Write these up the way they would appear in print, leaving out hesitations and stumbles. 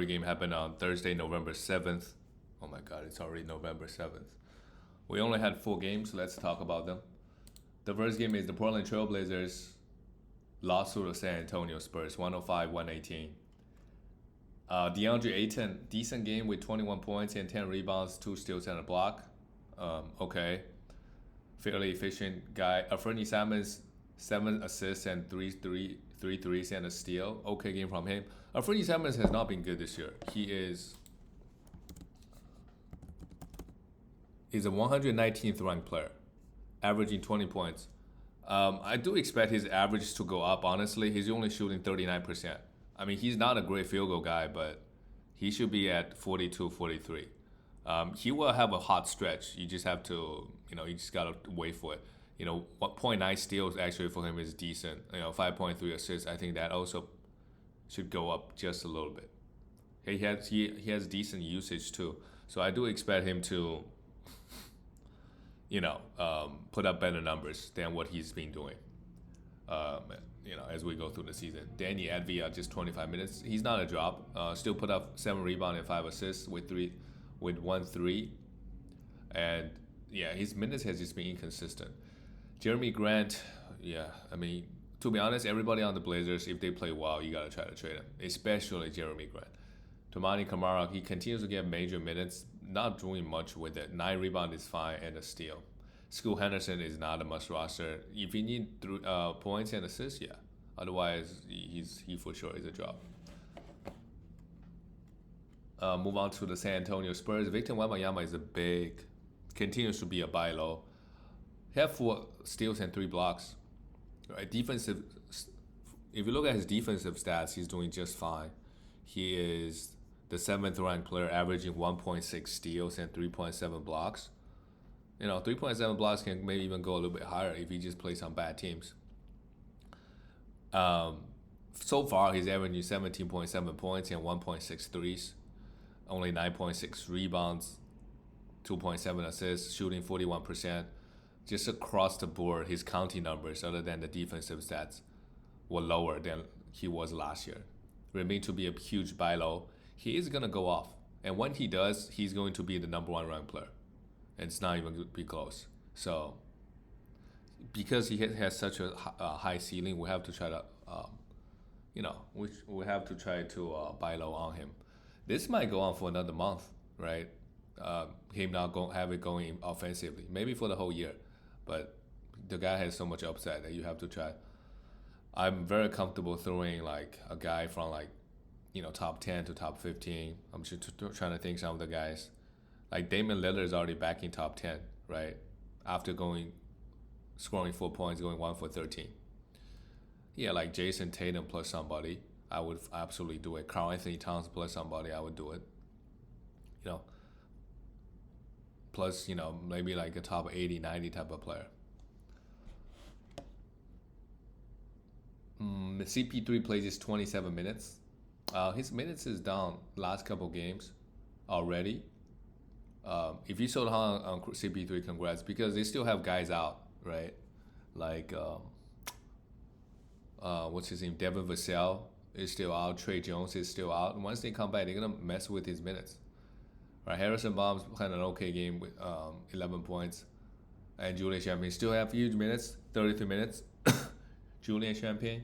Game happened on Thursday, November 7th. Oh my god, it's already November 7th. We only had 4 games, let's talk about them. The first game is the Portland Trailblazers lost to the San Antonio Spurs, 105-118. DeAndre Ayton, decent game with 21 points and 10 rebounds, 2 steals and a block. Okay. Fairly efficient guy. Fernie Simons, 7 assists and 3 threes and a steal. Okay game from him. Fernie Simons has not been good this year. He's a 119th ranked player, averaging 20 points. I do expect his average to go up, honestly. He's only shooting 39%. I mean, he's not a great field goal guy, but he should be at 42, 43. He will have a hot stretch. You just have to, you just got to wait for it. 1.9 steals actually for him is decent. 5.3 assists. I think that also should go up just a little bit. He has decent usage too. So I do expect him to, put up better numbers than what he's been doing. As we go through the season. Danny Advia, just 25 minutes. He's not a drop. Still put up 7 rebounds and 5 assists with 1 3. And yeah, his minutes has just been inconsistent. Jeremy Grant, to be honest, everybody on the Blazers, if they play well, you gotta try to trade him, especially Jeremy Grant. Toumani Camara, he continues to get major minutes, not doing much with it. 9 rebounds is fine and a steal. Scoot Henderson is not a must roster. If you need points and assists, yeah. Otherwise, he for sure is a drop. Move on to the San Antonio Spurs. Victor Wembanyama continues to be a buy low. He had 4 steals and 3 blocks. Right, defensive. If you look at his defensive stats, he's doing just fine. He is the 7th ranked player, averaging 1.6 steals and 3.7 blocks. 3.7 blocks can maybe even go a little bit higher if he just plays on bad teams. So far, he's averaging 17.7 points and 1.6 threes, only 9.6 rebounds, 2.7 assists, shooting 41%. Just across the board, his counting numbers, other than the defensive stats, were lower than he was last year. Remain to be a huge buy low. He is going to go off. And when he does, he's going to be the number 1 ranked player. And it's not even going to be close. So, because he has such a high ceiling, we have to try to, we have to try to buy low on him. This might go on for another month, right? Him not have it going offensively, maybe for the whole year. But the guy has so much upside that you have to try. I'm very comfortable throwing like a guy from top 10 to top 15. I'm just trying to think some of the guys. Like Damian Lillard is already back in top 10, right? After scoring 4 points, going 1 for 13. Yeah, like Jason Tatum plus somebody, I would absolutely do it. Karl Anthony Towns plus somebody, I would do it. Plus, maybe like a top 80, 90 type of player. CP3 plays his 27 minutes. His minutes is down last couple games already. If you sold on CP3, congrats, because they still have guys out, right? Like, what's his name? Devin Vassell is still out. Trey Jones is still out. And once they come back, they're going to mess with his minutes. Right, Harrison Barnes had an okay game with 11 points. And Julian Champagne still have huge minutes, 33 minutes. Julian Champagne,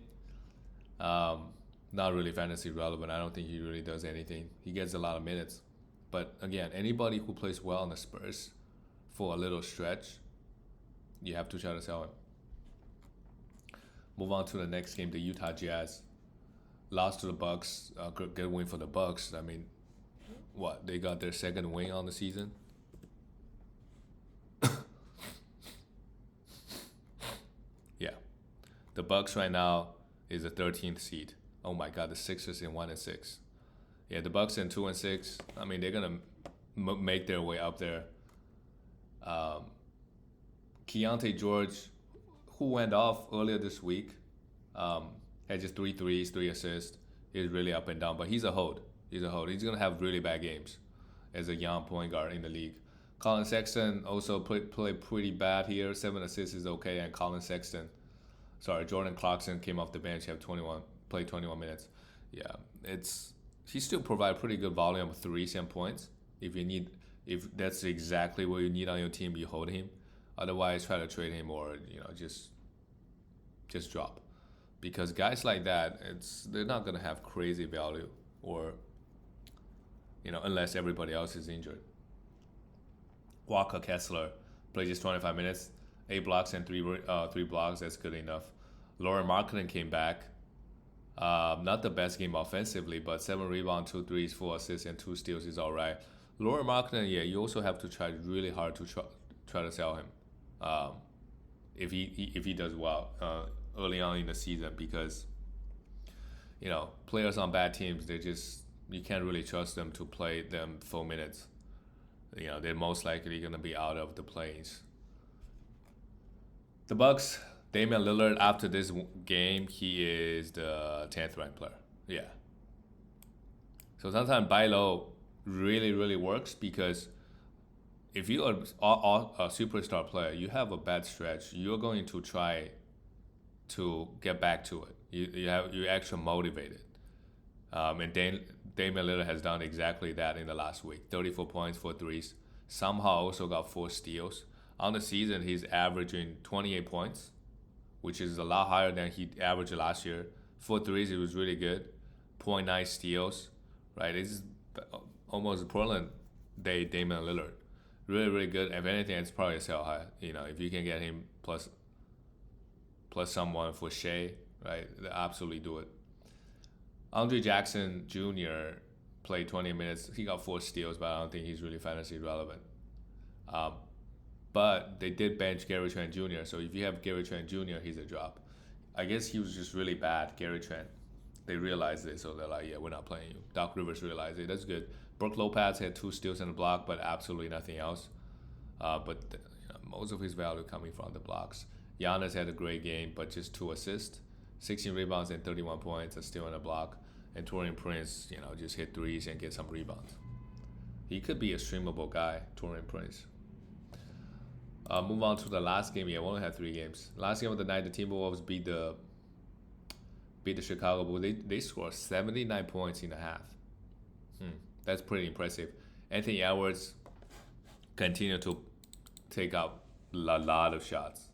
not really fantasy relevant. I don't think he really does anything. He gets a lot of minutes. But again, anybody who plays well on the Spurs for a little stretch, you have to try to sell him. Move on to the next game, the Utah Jazz. Lost to the Bucks. Good win for the Bucks. I mean, what? They got their 2nd win on the season? Yeah. The Bucks right now is the 13th seed. Oh my God, the Sixers in 1-6. Yeah, the Bucks in 2-6. I mean, they're gonna make their way up there. Keontae George, who went off earlier this week, had just 3 threes, 3 assists. He's really up and down, but he's a hold. He's gonna have really bad games as a young point guard in the league. Colin Sexton also played pretty bad here. 7 assists is okay, and Jordan Clarkson came off the bench, played 21 minutes. Yeah, it's he still provide pretty good volume of threes and points. If that's exactly what you need on your team, you hold him. Otherwise, try to trade him or just drop, because guys like that, they're not gonna have crazy value, or unless everybody else is injured. Walker Kessler played just 25 minutes, 8 blocks and three blocks. That's good enough. Lauren Markkinen came back. Not the best game offensively, but 7 rebounds, 2 threes, 4 assists, and 2 steals is all right. Lauren Markkinen, yeah, you also have to try really hard to try to sell him, if he does well early on in the season, because players on bad teams, you can't really trust them to play them full minutes. They're most likely going to be out of the plays. The Bucks, Damian Lillard, after this game, he is the 10th ranked player. Yeah. So sometimes buy low really, really works, because if you are a superstar player, you have a bad stretch, you're going to try to get back to it. You're actually motivated. And Damian Lillard has done exactly that in the last week. 34 points, 4 threes. Somehow also got 4 steals. On the season, he's averaging 28 points, which is a lot higher than he averaged last year. 4 threes, it was really good. 0.9 steals, right? It's almost Portland day Damian Lillard. Really, really good. If anything, it's probably a sell high. If you can get him plus someone for Shea, right? Absolutely do it. Andre Jackson Jr. played 20 minutes. He got 4 steals, but I don't think he's really fantasy relevant. But they did bench Gary Trent Jr., so if you have Gary Trent Jr., he's a drop. I guess he was just really bad, Gary Trent. They realized it, so they're like, yeah, we're not playing you. Doc Rivers realized it. That's good. Brook Lopez had 2 steals and a block, but absolutely nothing else. Most of his value coming from the blocks. Giannis had a great game, but just 2 assists, 16 rebounds and 31 points, a steal and a block. And Taurean Prince, just hit threes and get some rebounds. He could be a streamable guy, Taurean Prince. Move on to the last game. Yeah, we only had 3 games. Last game of the night, the Timberwolves beat the Chicago Bulls. They scored 79 points in a half. That's pretty impressive. Anthony Edwards continued to take out a lot of shots.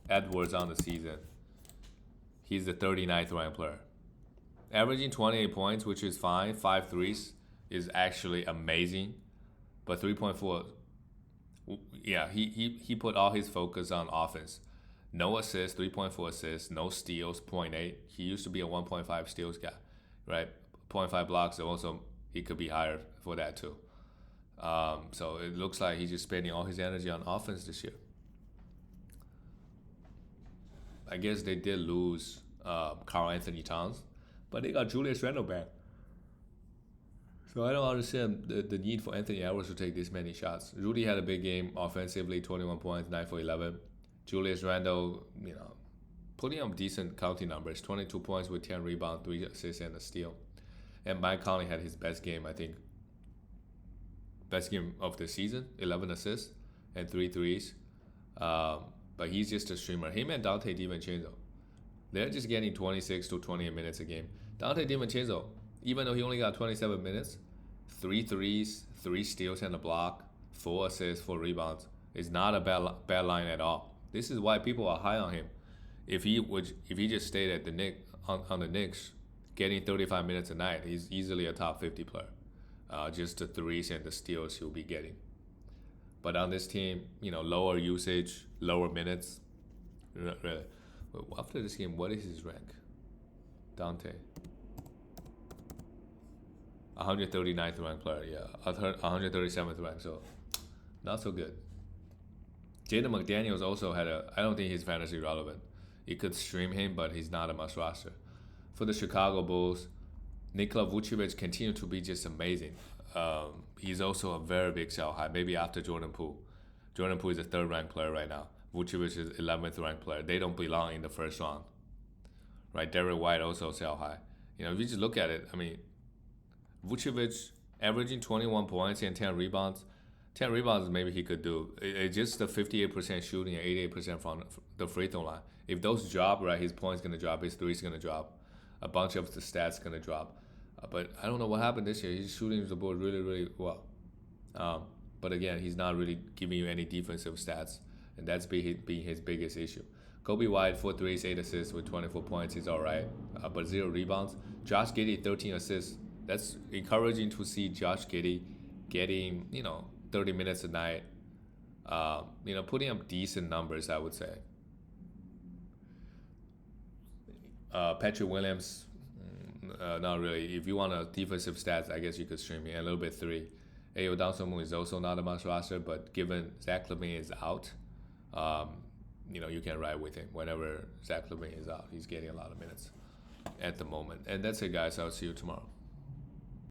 Edwards on the season, he's the 39th ranked player. Averaging 28 points, which is fine. 5 threes is actually amazing. But 3.4, yeah, he put all his focus on offense. No assists, 3.4 assists, no steals, 0.8. He used to be a 1.5 steals guy, right? 0.5 blocks, also he could be higher for that too. So it looks like he's just spending all his energy on offense this year. I guess they did lose Karl Anthony Towns, but they got Julius Randle back. So I don't understand the need for Anthony Edwards to take this many shots. Rudy had a big game offensively, 21 points, 9 for 11. Julius Randle, putting up decent counting numbers, 22 points with 10 rebounds, 3 assists, and a steal. And Mike Conley had his best game, I think. Best game of the season, 11 assists and 3 threes. But he's just a streamer. Him and Dante DiVincenzo, they're just getting 26 to 28 minutes a game. Dante DiVincenzo, even though he only got 27 minutes, 3 threes, 3 steals and a block, 4 assists, 4 rebounds. It's not a bad line at all. This is why people are high on him. If he just stayed at on the Knicks, getting 35 minutes a night, he's easily a top 50 player. Just the threes and the steals he'll be getting. But on this team, lower usage, lower minutes. Really. After this game, what is his rank? Dante. 139th ranked player, yeah. 137th ranked, so not so good. Jaden McDaniels also I don't think he's fantasy relevant. You could stream him, but he's not a must roster. For the Chicago Bulls, Nikola Vucevic continued to be just amazing. He's also a very big sell high, maybe after Jordan Poole. Jordan Poole is a 3rd ranked player right now. Vucevic is 11th ranked player. They don't belong in the first round. Right? Derek White also sell high. If you just look at it, Vucevic averaging 21 points and 10 rebounds. 10 rebounds maybe he could do. It's just the 58% shooting and 88% from the free throw line. If those drop, right, his points going to drop, his threes going to drop. A bunch of the stats going to drop. But I don't know what happened this year. He's shooting the ball really, really well. But again, he's not really giving you any defensive stats, and that's being his biggest issue. Kobe White, 4 threes, 8 assists with 24 points. He's all right, but 0 rebounds. Josh Giddey, 13 assists. That's encouraging to see Josh Giddey getting, 30 minutes a night. Putting up decent numbers, I would say. Patrick Williams, not really. If you want a defensive stats, I guess you could stream me a little bit 3. Ayo Downsomu is also not a must roster, but given Zach LaVine is out, you can ride with him. Whenever Zach LaVine is out, he's getting a lot of minutes at the moment. And that's it, guys. I'll see you tomorrow.